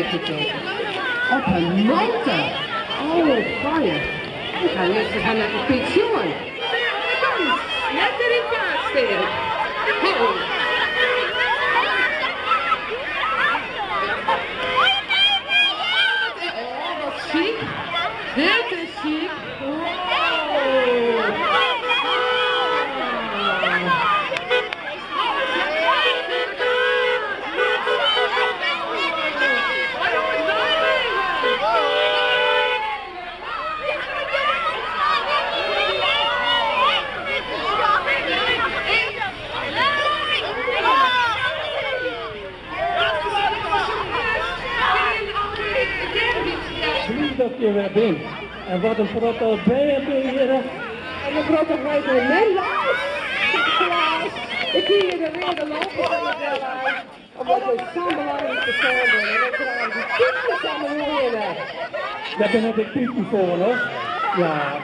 kijken. Op een motor. Oh, fijn. We gaan naar de pensioen. Kom, net er in plaats steken. Oh, wat chic. Dit is chic. Dat je weer bent. En wat een protocol ben je hier. En een protocol is een Nederlands. Ik zie hier de reden lopen. Omdat we zo'n belangrijke persoon zijn. En we krijgen die typjes allemaal winnen. Daar ben ik typisch voor, hoor. Ja,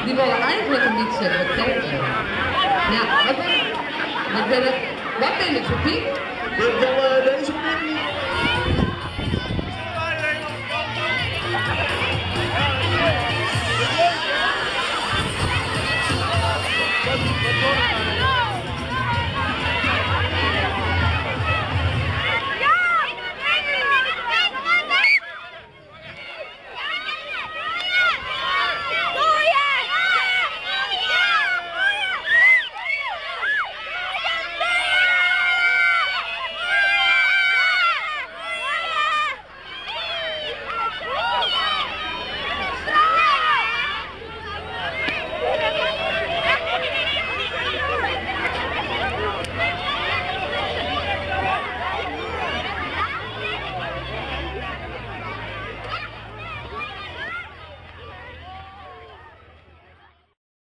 Die willen eigenlijk niet zeggen betekenen. Ja, wat ben ik voor Piet?